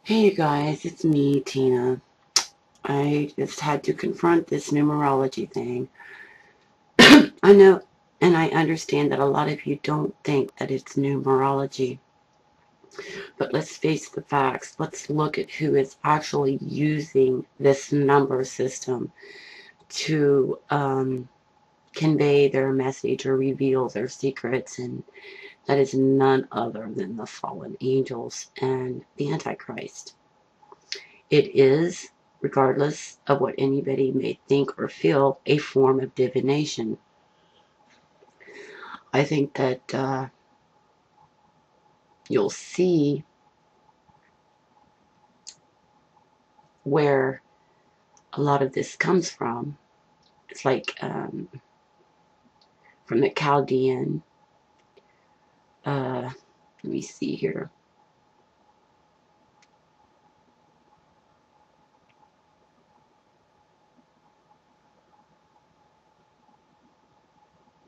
Hey you guys, it's me, Tina. I just had to confront this numerology thing. I know and I understand that a lot of you don't think that it's numerology, but let's face the facts. Let's look at who is actually using this number system to convey their message or reveal their secrets, and that is none other than the fallen angels and the Antichrist. It is, regardless of what anybody may think or feel, a form of divination. I think that you'll see where a lot of this comes from. It's like from the Chaldean, let me see here.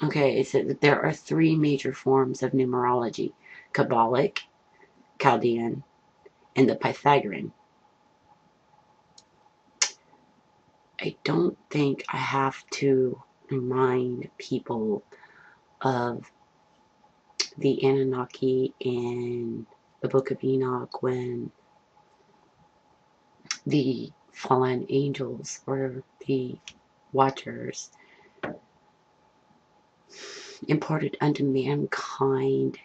Okay, it said that there are three major forms of numerology: Kabbalic, Chaldean, and the Pythagorean. I don't think I have to remind people of the Anunnaki in the Book of Enoch when the fallen angels or the watchers imparted unto mankind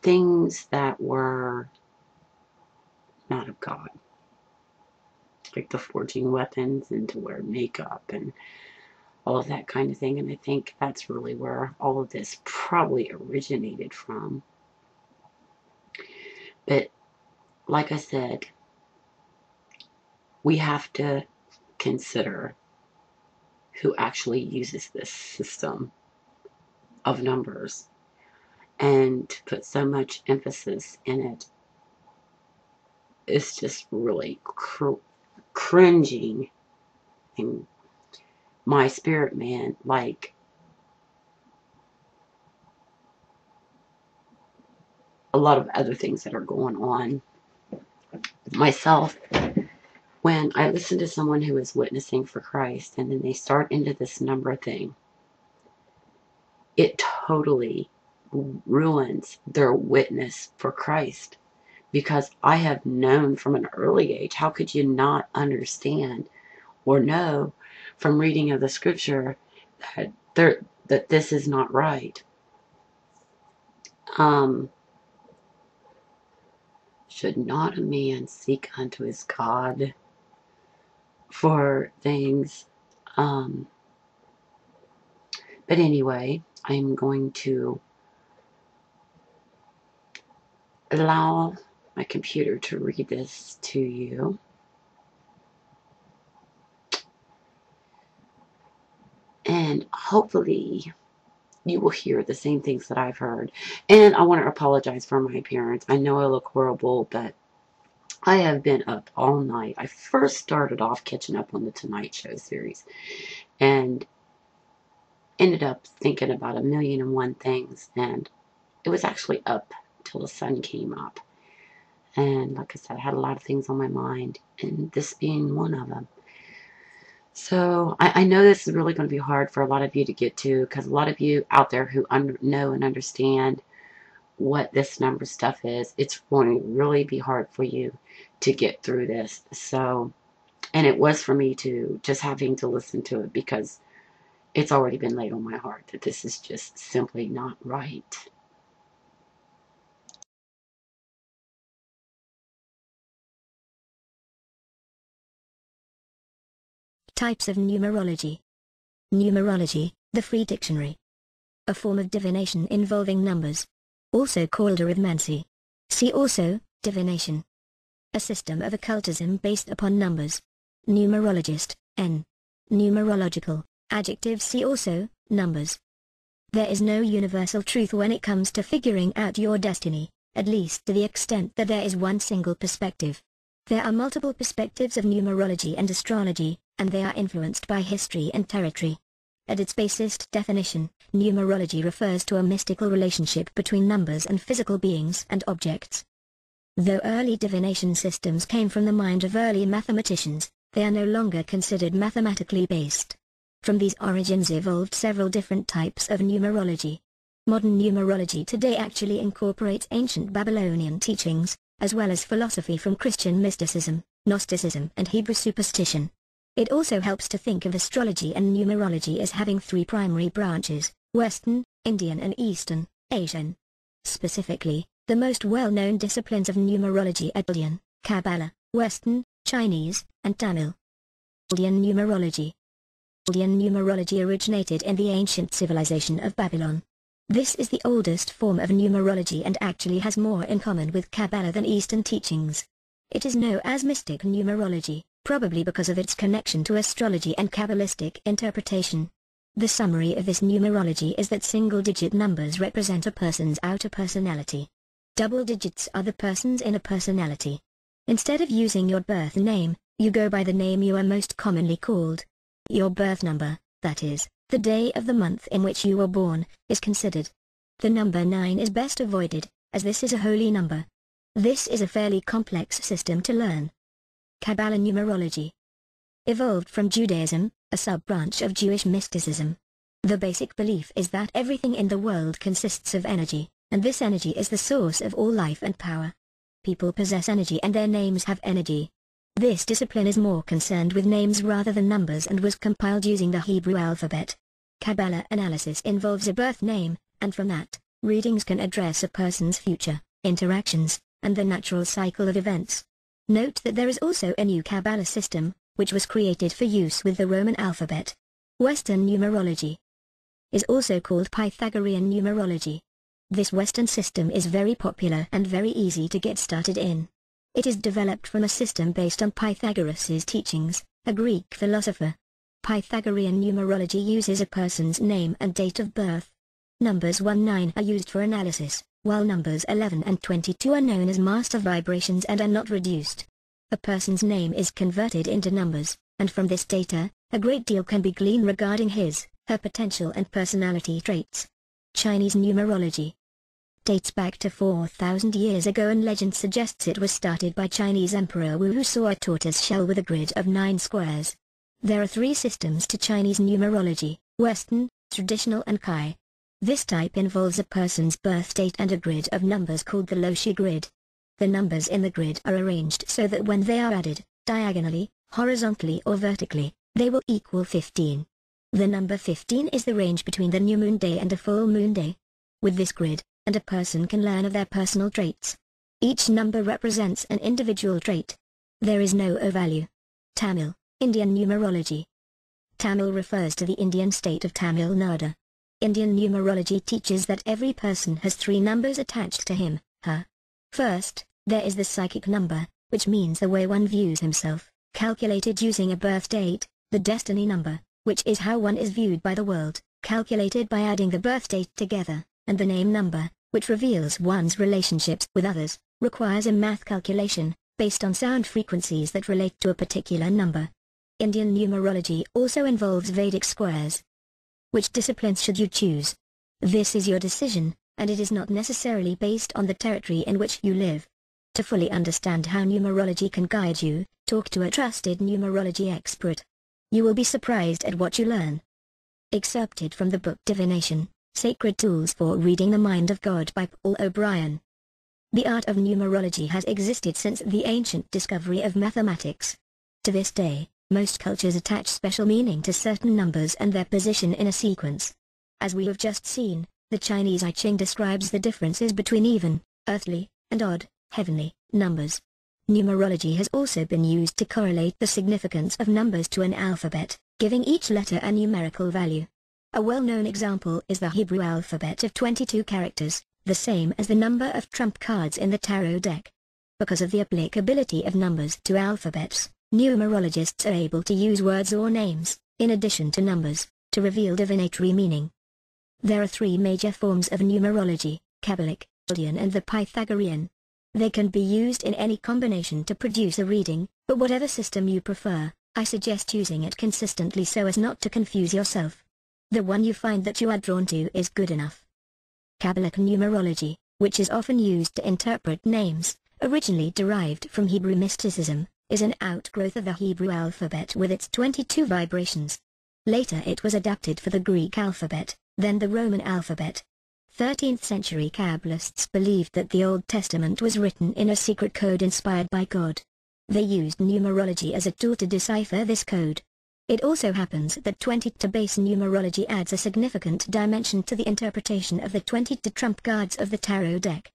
things that were not of God, like the forging weapons and to wear makeup and all of that kind of thing. And I think that's really where all of this probably originated from. But like I said, we have to consider who actually uses this system of numbers and to put so much emphasis in it. It's just really cringing in my spirit, man. Like a lot of other things that are going on myself, when I listen to someone who is witnessing for Christ and then they start into this number thing, it totally ruins their witness for Christ. Because I have known from an early age, how could you not understand or know from reading of the scripture that this is not right? Um, should not a man seek unto his God for things? Um, but anyway, I'm going to allow my computer to read this to you. And hopefully you will hear the same things that I've heard. And I want to apologize for my appearance. I know I look horrible, but I have been up all night. I first started off catching up on the Tonight Show series and ended up thinking about a million and one things. And it was actually up till the sun came up. And like I said, I had a lot of things on my mind, and this being one of them. So I know this is really going to be hard for a lot of you to get to, because a lot of you out there who know and understand what this number stuff is, it's going to really be hard for you to get through this. So, and it was for me to just having to listen to it, because it's already been laid on my heart that this is just simply not right. Types of numerology. Numerology, the free dictionary. A form of divination involving numbers. Also called arithmancy. See also, divination. A system of occultism based upon numbers. Numerologist, N. Numerological, adjective. See also, numbers. There is no universal truth when it comes to figuring out your destiny, at least to the extent that there is one single perspective. There are multiple perspectives of numerology and astrology, and they are influenced by history and territory. At its basest definition, numerology refers to a mystical relationship between numbers and physical beings and objects. Though early divination systems came from the mind of early mathematicians, they are no longer considered mathematically based. From these origins evolved several different types of numerology. Modern numerology today actually incorporates ancient Babylonian teachings, as well as philosophy from Christian mysticism, Gnosticism and Hebrew superstition. It also helps to think of astrology and numerology as having three primary branches: Western, Indian and Eastern, Asian. Specifically, the most well-known disciplines of numerology are Indian, Kabbalah, Western, Chinese, and Tamil. Indian numerology. Indian numerology originated in the ancient civilization of Babylon. This is the oldest form of numerology and actually has more in common with Kabbalah than Eastern teachings. It is known as mystic numerology, probably because of its connection to astrology and Kabbalistic interpretation. The summary of this numerology is that single-digit numbers represent a person's outer personality. Double digits are the person's inner personality. Instead of using your birth name, you go by the name you are most commonly called. Your birth number, that is, the day of the month in which you were born, is considered. The number 9 is best avoided, as this is a holy number. This is a fairly complex system to learn. Kabbalah numerology evolved from Judaism, a sub-branch of Jewish mysticism. The basic belief is that everything in the world consists of energy, and this energy is the source of all life and power. People possess energy and their names have energy. This discipline is more concerned with names rather than numbers and was compiled using the Hebrew alphabet. Kabbalah analysis involves a birth name, and from that, readings can address a person's future, interactions, and the natural cycle of events. Note that there is also a new Kabbalah system, which was created for use with the Roman alphabet. Western numerology is also called Pythagorean numerology. This Western system is very popular and very easy to get started in. It is developed from a system based on Pythagoras' teachings, a Greek philosopher. Pythagorean numerology uses a person's name and date of birth. Numbers 1-9 are used for analysis, while numbers 11 and 22 are known as master vibrations and are not reduced. A person's name is converted into numbers, and from this data, a great deal can be gleaned regarding her potential and personality traits. Chinese numerology dates back to 4,000 years ago, and legend suggests it was started by Chinese Emperor Wu, who saw a tortoise shell with a grid of 9 squares. There are 3 systems to Chinese numerology: Western, traditional and Kai. This type involves a person's birth date and a grid of numbers called the Loshi grid. The numbers in the grid are arranged so that when they are added, diagonally, horizontally or vertically, they will equal 15. The number 15 is the range between the new moon day and a full moon day. With this grid, and a person can learn of their personal traits. Each number represents an individual trait. There is no O-value. Tamil, Indian numerology. Tamil refers to the Indian state of Tamil Nadu. Indian numerology teaches that every person has 3 numbers attached to him, her. First, there is the psychic number, which means the way one views himself, calculated using a birth date; the destiny number, which is how one is viewed by the world, calculated by adding the birth date together; and the name number, which reveals one's relationships with others, requires a math calculation, based on sound frequencies that relate to a particular number. Indian numerology also involves Vedic squares. Which disciplines should you choose? This is your decision, and it is not necessarily based on the territory in which you live. To fully understand how numerology can guide you, talk to a trusted numerology expert. You will be surprised at what you learn. Excerpted from the book Divination, Sacred Tools for Reading the Mind of God by Paul O'Brien. The art of numerology has existed since the ancient discovery of mathematics. To this day, most cultures attach special meaning to certain numbers and their position in a sequence. As we have just seen, the Chinese I Ching describes the differences between even, earthly, and odd, heavenly, numbers. Numerology has also been used to correlate the significance of numbers to an alphabet, giving each letter a numerical value. A well-known example is the Hebrew alphabet of 22 characters, the same as the number of trump cards in the tarot deck. Because of the applicability of numbers to alphabets, numerologists are able to use words or names, in addition to numbers, to reveal divinatory meaning. There are 3 major forms of numerology: Kabbalic, Indian and the Pythagorean. They can be used in any combination to produce a reading, but whatever system you prefer, I suggest using it consistently so as not to confuse yourself. The one you find that you are drawn to is good enough. Kabbalic numerology, which is often used to interpret names, originally derived from Hebrew mysticism, is an outgrowth of the Hebrew alphabet with its 22 vibrations. Later it was adapted for the Greek alphabet, then the Roman alphabet. 13th century Kabbalists believed that the Old Testament was written in a secret code inspired by God. They used numerology as a tool to decipher this code. It also happens that 22 base numerology adds a significant dimension to the interpretation of the 22 trump cards of the tarot deck.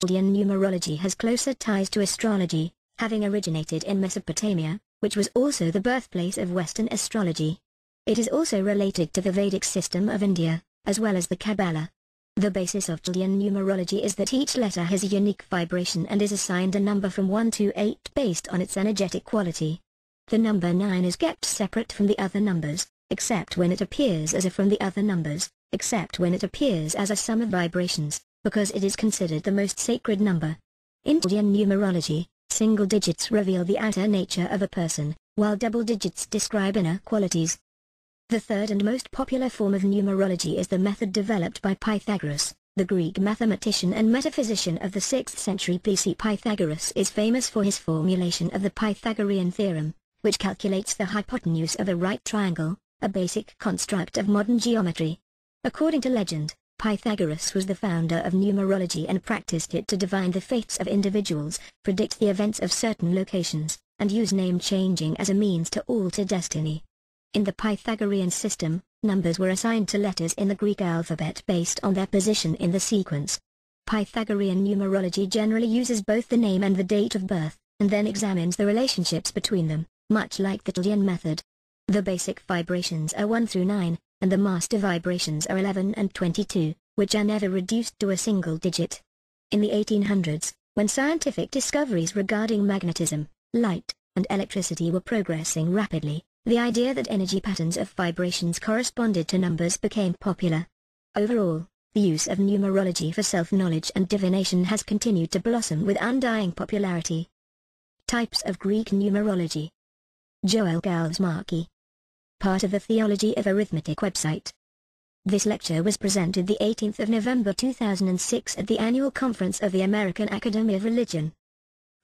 Chaldean numerology has closer ties to astrology, having originated in Mesopotamia, which was also the birthplace of Western astrology. It is also related to the Vedic system of India, as well as the Kabbalah. The basis of Chaldean numerology is that each letter has a unique vibration and is assigned a number from 1 to 8 based on its energetic quality. The number 9 is kept separate from the other numbers, except when it appears as a from the other numbers, except when it appears as a sum of vibrations, because it is considered the most sacred number. In Chaldean numerology, single digits reveal the outer nature of a person, while double digits describe inner qualities. The third and most popular form of numerology is the method developed by Pythagoras, the Greek mathematician and metaphysician of the 6th century BC. Pythagoras is famous for his formulation of the Pythagorean theorem, which calculates the hypotenuse of a right triangle, a basic construct of modern geometry. According to legend, Pythagoras was the founder of numerology and practiced it to divine the fates of individuals, predict the events of certain locations, and use name changing as a means to alter destiny. In the Pythagorean system, numbers were assigned to letters in the Greek alphabet based on their position in the sequence. Pythagorean numerology generally uses both the name and the date of birth, and then examines the relationships between them, much like the Chaldean method. The basic vibrations are 1 through 9, and the master vibrations are 11 and 22, which are never reduced to a single digit. In the 1800s, when scientific discoveries regarding magnetism, light, and electricity were progressing rapidly, the idea that energy patterns of vibrations corresponded to numbers became popular. Overall, the use of numerology for self-knowledge and divination has continued to blossom with undying popularity. Types of Greek numerology. Joel Galsmarki. Part of the Theology of Arithmetic website. This lecture was presented the 18th of November 2006 at the annual conference of the American Academy of Religion.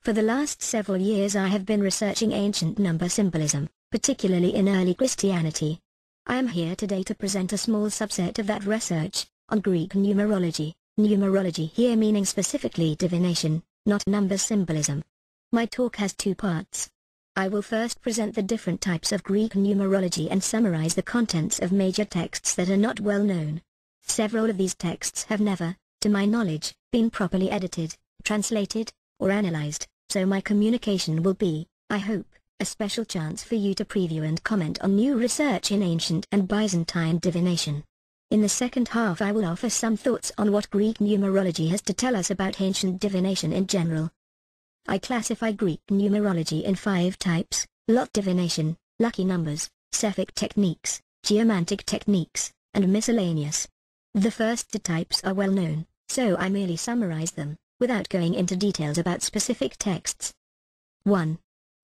For the last several years I have been researching ancient number symbolism, particularly in early Christianity. I am here today to present a small subset of that research, on Greek numerology, numerology here meaning specifically divination, not number symbolism. My talk has 2 parts. I will first present the different types of Greek numerology and summarize the contents of major texts that are not well known. Several of these texts have never, to my knowledge, been properly edited, translated, or analyzed, so my communication will be, I hope, a special chance for you to preview and comment on new research in ancient and Byzantine divination. In the second half I will offer some thoughts on what Greek numerology has to tell us about ancient divination in general. I classify Greek numerology in 5 types: lot divination, lucky numbers, Cephalic techniques, geomantic techniques, and miscellaneous. The first 2 types are well known, so I merely summarize them, without going into details about specific texts. 1.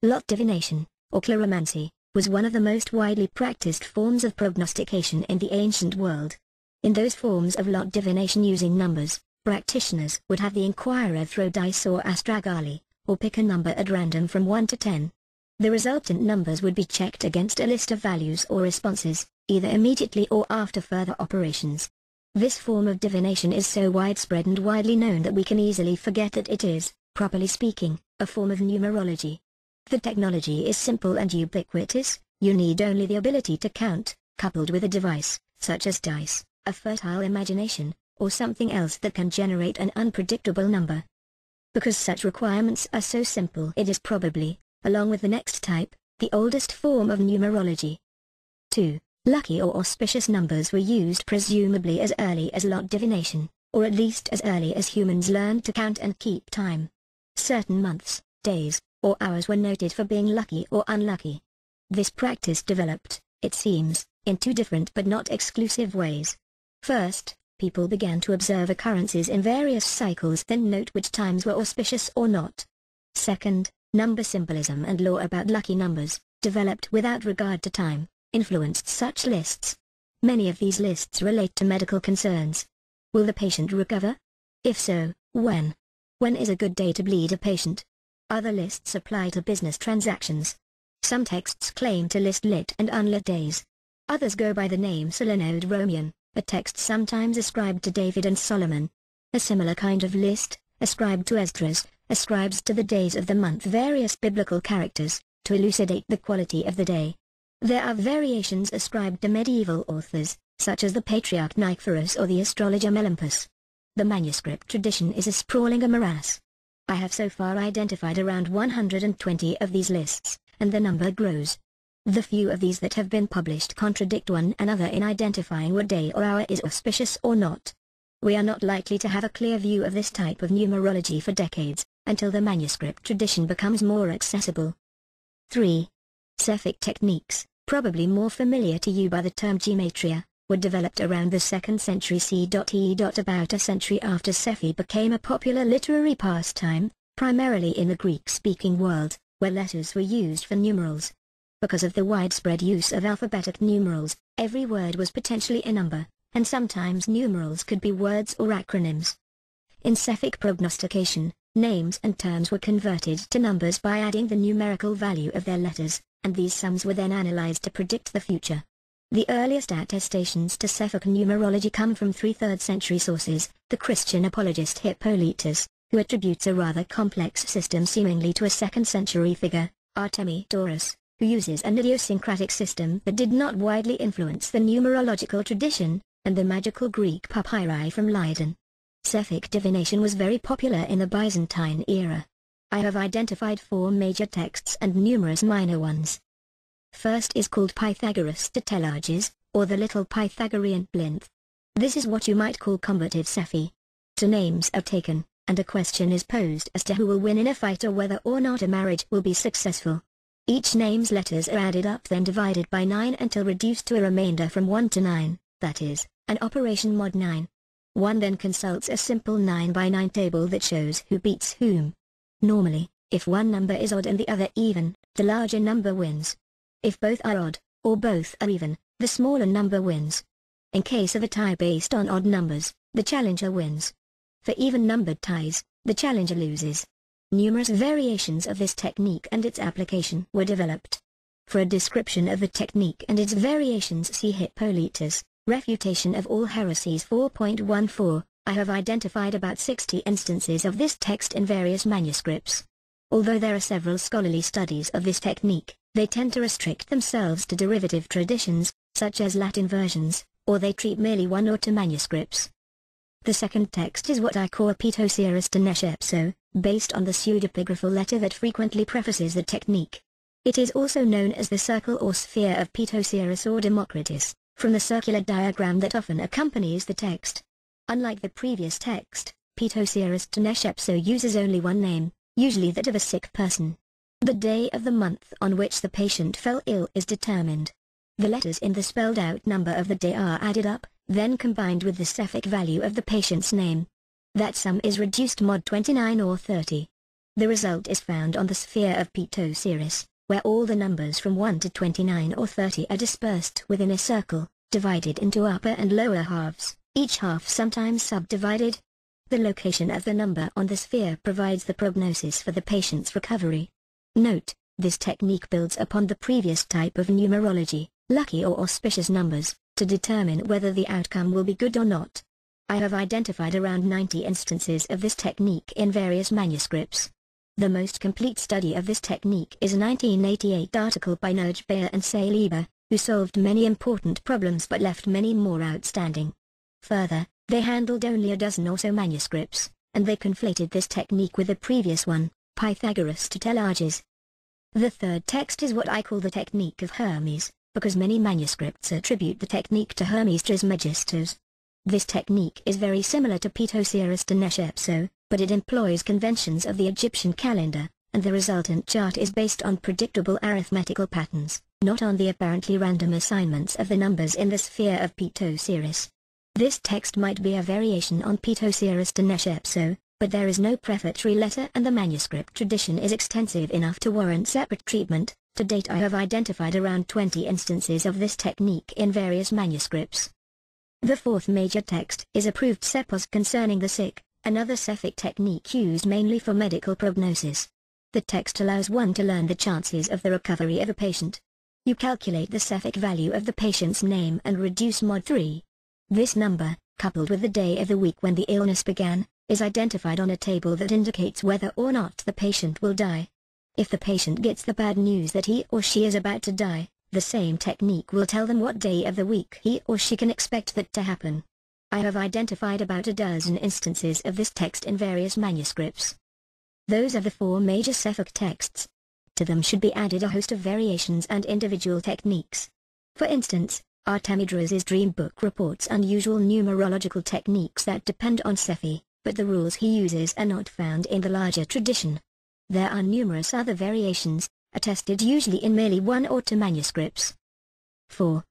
Lot divination, or cheiromancy, was one of the most widely practiced forms of prognostication in the ancient world. In those forms of lot divination using numbers, practitioners would have the inquirer throw dice or astragali, or pick a number at random from 1 to 10. The resultant numbers would be checked against a list of values or responses, either immediately or after further operations. This form of divination is so widespread and widely known that we can easily forget that it is, properly speaking, a form of numerology. The technology is simple and ubiquitous. You need only the ability to count, coupled with a device, such as dice, a fertile imagination, or something else that can generate an unpredictable number. Because such requirements are so simple, it is probably, along with the next type, the oldest form of numerology. 2. Lucky or auspicious numbers were used presumably as early as lot divination, or at least as early as humans learned to count and keep time. Certain months, days, or hours were noted for being lucky or unlucky. This practice developed, it seems, in 2 different but not exclusive ways. First, people began to observe occurrences in various cycles, then note which times were auspicious or not. Second, number symbolism and lore about lucky numbers, developed without regard to time, influenced such lists. Many of these lists relate to medical concerns. Will the patient recover? If so, when? When is a good day to bleed a patient? Other lists apply to business transactions. Some texts claim to list lit and unlit days. Others go by the name Solenodromion, a text sometimes ascribed to David and Solomon. A similar kind of list, ascribed to Esdras, ascribes to the days of the month various biblical characters, to elucidate the quality of the day. There are variations ascribed to medieval authors, such as the patriarch Nicephorus or the astrologer Melampus. The manuscript tradition is a sprawling morass. I have so far identified around 120 of these lists, and the number grows. The few of these that have been published contradict one another in identifying what day or hour is auspicious or not. We are not likely to have a clear view of this type of numerology for decades, until the manuscript tradition becomes more accessible. 3. Cephalic techniques, probably more familiar to you by the term gematria, were developed around the 2nd century CE. About a century after Cephi became a popular literary pastime, primarily in the Greek-speaking world, where letters were used for numerals. Because of the widespread use of alphabetic numerals, every word was potentially a number, and sometimes numerals could be words or acronyms. In Cephalic prognostication, names and terms were converted to numbers by adding the numerical value of their letters, and these sums were then analyzed to predict the future. The earliest attestations to Cephalic numerology come from 3rd century sources, the Christian apologist Hippolytus, who attributes a rather complex system seemingly to a 2nd century figure, Artemidorus, who uses an idiosyncratic system that did not widely influence the numerological tradition, and the magical Greek papyri from Leiden. Cephalic divination was very popular in the Byzantine era. I have identified 4 major texts and numerous minor ones. First is called Pythagoras Tetralogies, or the Little Pythagorean Plinth. This is what you might call combative Cephi. 2 names are taken, and a question is posed as to who will win in a fight or whether or not a marriage will be successful. Each name's letters are added up then divided by 9 until reduced to a remainder from 1 to 9, that is, an operation mod 9. One then consults a simple 9 by 9 table that shows who beats whom. Normally, if one number is odd and the other even, the larger number wins. If both are odd, or both are even, the smaller number wins. In case of a tie based on odd numbers, the challenger wins. For even-numbered ties, the challenger loses. Numerous variations of this technique and its application were developed. For a description of the technique and its variations see Hippolytus, Refutation of All Heresies 4.14, I have identified about 60 instances of this text in various manuscripts. Although there are several scholarly studies of this technique, they tend to restrict themselves to derivative traditions, such as Latin versions, or they treat merely 1 or 2 manuscripts. The second text is what I call Pitosiris de Neshepso, based on the pseudepigraphal letter that frequently prefaces the technique. It is also known as the circle or sphere of Pitosiris or Democritus, from the circular diagram that often accompanies the text. Unlike the previous text, Pitosiris de Neshepso uses only one name, usually that of a sick person. The day of the month on which the patient fell ill is determined. The letters in the spelled-out number of the day are added up, then combined with the Cephalic value of the patient's name. That sum is reduced mod 29 or 30. The result is found on the sphere of Pitosiris, where all the numbers from 1 to 29 or 30 are dispersed within a circle, divided into upper and lower halves, each half sometimes subdivided. The location of the number on the sphere provides the prognosis for the patient's recovery. Note, this technique builds upon the previous type of numerology, lucky or auspicious numbers, to determine whether the outcome will be good or not. I have identified around 90 instances of this technique in various manuscripts. The most complete study of this technique is a 1988 article by Nerj Bayer and Saliba, who solved many important problems but left many more outstanding. Further, they handled only a dozen or so manuscripts, and they conflated this technique with the previous one, Pythagoras Tetralogies. The third text is what I call the technique of Hermes, because many manuscripts attribute the technique to Hermes Trismegistus. This technique is very similar to Pitosiris de Neshepso, but it employs conventions of the Egyptian calendar, and the resultant chart is based on predictable arithmetical patterns, not on the apparently random assignments of the numbers in the sphere of Pitosiris. This text might be a variation on Pitosiris de Neshepso, but there is no prefatory letter and the manuscript tradition is extensive enough to warrant separate treatment. To date I have identified around 20 instances of this technique in various manuscripts. The fourth major text is approved Sepos concerning the sick, another Cephalic technique used mainly for medical prognosis. The text allows one to learn the chances of the recovery of a patient. You calculate the Cephalic value of the patient's name and reduce mod 3. This number, coupled with the day of the week when the illness began, is identified on a table that indicates whether or not the patient will die. If the patient gets the bad news that he or she is about to die, the same technique will tell them what day of the week he or she can expect that to happen. I have identified about a dozen instances of this text in various manuscripts. Those are the 4 major Cephalic texts. To them should be added a host of variations and individual techniques. For instance, Artemidras's dream book reports unusual numerological techniques that depend on Cephi, but the rules he uses are not found in the larger tradition. There are numerous other variations, attested usually in merely 1 or 2 manuscripts. 4.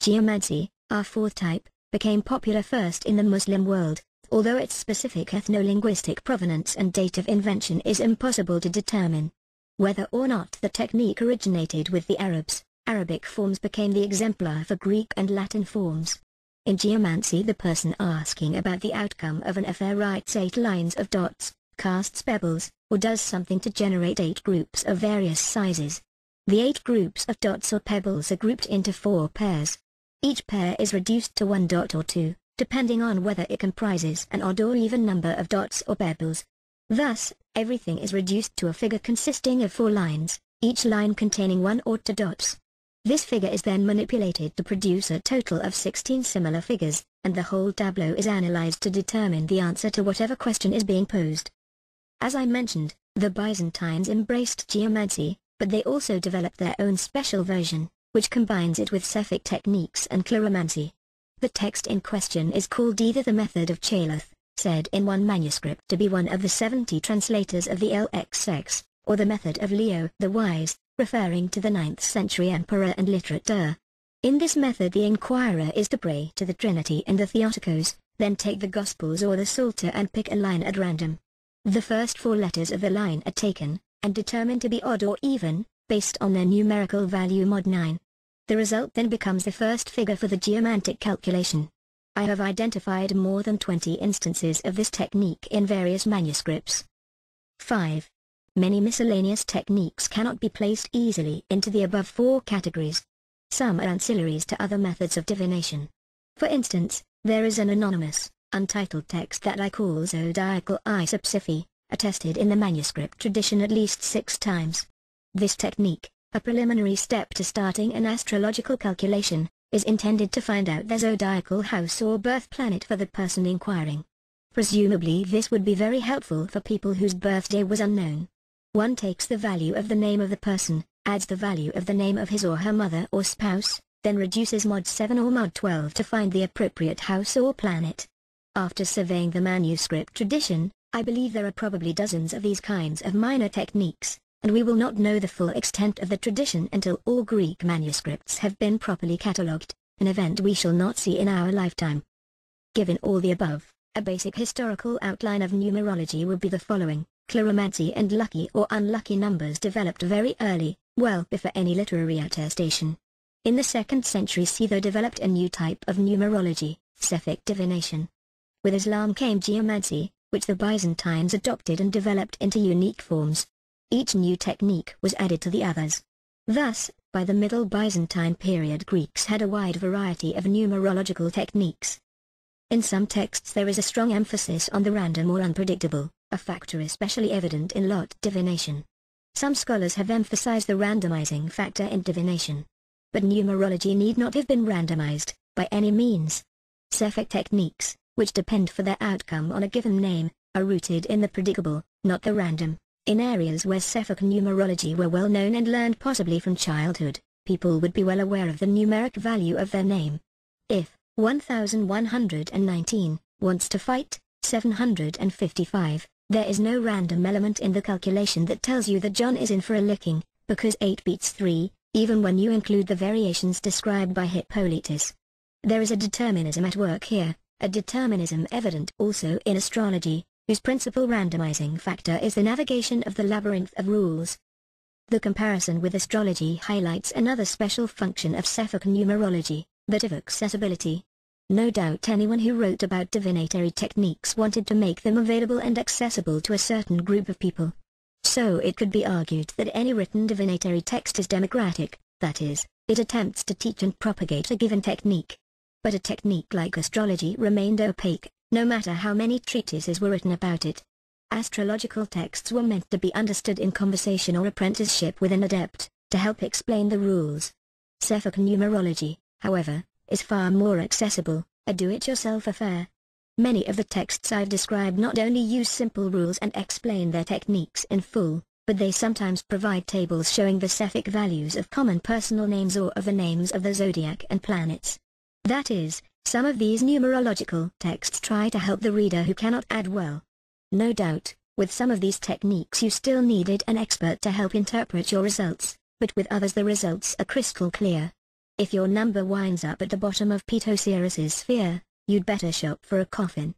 Geomancy, our 4th type, became popular first in the Muslim world, although its specific ethno-linguistic provenance and date of invention is impossible to determine. Whether or not the technique originated with the Arabs, Arabic forms became the exemplar for Greek and Latin forms. In geomancy, the person asking about the outcome of an affair writes 8 lines of dots, casts pebbles, or does something to generate 8 groups of various sizes. The 8 groups of dots or pebbles are grouped into 4 pairs. Each pair is reduced to 1 dot or 2, depending on whether it comprises an odd or even number of dots or pebbles. Thus, everything is reduced to a figure consisting of 4 lines, each line containing 1 or 2 dots. This figure is then manipulated to produce a total of 16 similar figures, and the whole tableau is analyzed to determine the answer to whatever question is being posed. As I mentioned, the Byzantines embraced geomancy, but they also developed their own special version, which combines it with Cephalic techniques and chiromancy. The text in question is called either the Method of Chaloth, said in one manuscript to be one of the 70 translators of the LXX, or the Method of Leo the Wise, referring to the 9th century emperor and literature. In this method the inquirer is to pray to the Trinity and the Theotokos, then take the Gospels or the Psalter and pick a line at random. The first 4 letters of the line are taken, and determined to be odd or even, based on their numerical value mod 9. The result then becomes the first figure for the geomantic calculation. I have identified more than 20 instances of this technique in various manuscripts. 5. Many miscellaneous techniques cannot be placed easily into the above 4 categories. Some are ancillaries to other methods of divination. For instance, there is an anonymous, untitled text that I call Zodiacal Isopsiphy, attested in the manuscript tradition at least 6 times. This technique, a preliminary step to starting an astrological calculation, is intended to find out the zodiacal house or birth planet for the person inquiring. Presumably this would be very helpful for people whose birthday was unknown. One takes the value of the name of the person, adds the value of the name of his or her mother or spouse, then reduces mod 7 or mod 12 to find the appropriate house or planet. After surveying the manuscript tradition, I believe there are probably dozens of these kinds of minor techniques, and we will not know the full extent of the tradition until all Greek manuscripts have been properly catalogued, an event we shall not see in our lifetime. Given all the above, a basic historical outline of numerology would be the following. Chiromancy and lucky or unlucky numbers developed very early, well before any literary attestation. In the 2nd century Caesar developed a new type of numerology, Cephalic divination. With Islam came geomancy, which the Byzantines adopted and developed into unique forms. Each new technique was added to the others. Thus, by the Middle Byzantine period Greeks had a wide variety of numerological techniques. In some texts there is a strong emphasis on the random or unpredictable, a factor especially evident in lot divination. Some scholars have emphasized the randomizing factor in divination. But numerology need not have been randomized, by any means. Cephalic techniques, which depend for their outcome on a given name, are rooted in the predictable, not the random. In areas where Cephalic numerology were well known and learned possibly from childhood, people would be well aware of the numeric value of their name. If 1119 wants to fight 755, there is no random element in the calculation that tells you that John is in for a licking, because 8 beats 3, even when you include the variations described by Hippolytus. There is a determinism at work here, a determinism evident also in astrology, whose principal randomizing factor is the navigation of the labyrinth of rules. The comparison with astrology highlights another special function of Cephalic numerology, that of accessibility. No doubt anyone who wrote about divinatory techniques wanted to make them available and accessible to a certain group of people. So it could be argued that any written divinatory text is democratic, that is, it attempts to teach and propagate a given technique. But a technique like astrology remained opaque, no matter how many treatises were written about it. Astrological texts were meant to be understood in conversation or apprenticeship with an adept, to help explain the rules. Cephalic numerology, however, is far more accessible, a do-it-yourself affair. Many of the texts I've described not only use simple rules and explain their techniques in full, but they sometimes provide tables showing the Cephalic values of common personal names or of the names of the zodiac and planets. That is, some of these numerological texts try to help the reader who cannot add well. No doubt, with some of these techniques you still needed an expert to help interpret your results, but with others the results are crystal clear. If your number winds up at the bottom of Pitosirus's sphere, you'd better shop for a coffin.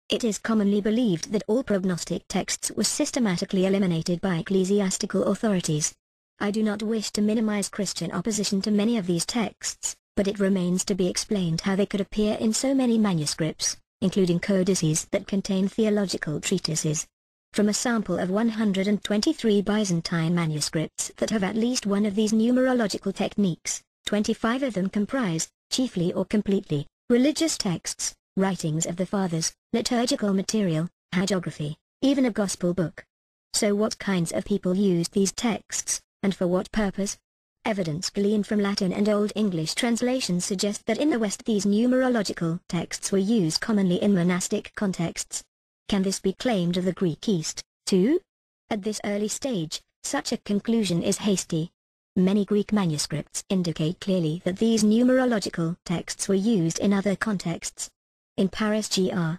It is commonly believed that all prognostic texts were systematically eliminated by ecclesiastical authorities. I do not wish to minimize Christian opposition to many of these texts, but it remains to be explained how they could appear in so many manuscripts, including codices that contain theological treatises. From a sample of 123 Byzantine manuscripts that have at least one of these numerological techniques, 25 of them comprise, chiefly or completely, religious texts, writings of the fathers, liturgical material, hagiography, even a gospel book. So what kinds of people used these texts, and for what purpose? Evidence gleaned from Latin and Old English translations suggests that in the West these numerological texts were used commonly in monastic contexts. Can this be claimed of the Greek East, too? At this early stage, such a conclusion is hasty. Many Greek manuscripts indicate clearly that these numerological texts were used in other contexts. In Paris Gr.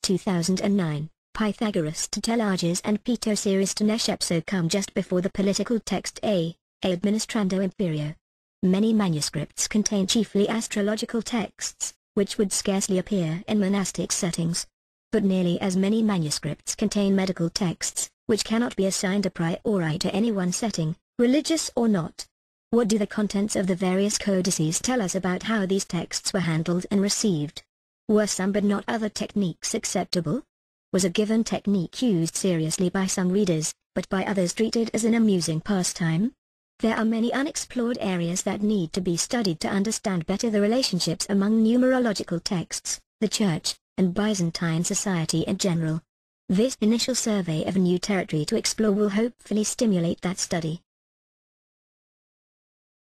2009, Pythagoras to Telages and Pitosiris to Neshepso come just before the political text A Administrando Imperio. Many manuscripts contain chiefly astrological texts, which would scarcely appear in monastic settings. But nearly as many manuscripts contain medical texts, which cannot be assigned a priori to any one setting, religious or not. What do the contents of the various codices tell us about how these texts were handled and received? Were some but not other techniques acceptable? Was a given technique used seriously by some readers, but by others treated as an amusing pastime? There are many unexplored areas that need to be studied to understand better the relationships among numerological texts, the Church, and Byzantine society in general. This initial survey of new territory to explore will hopefully stimulate that study.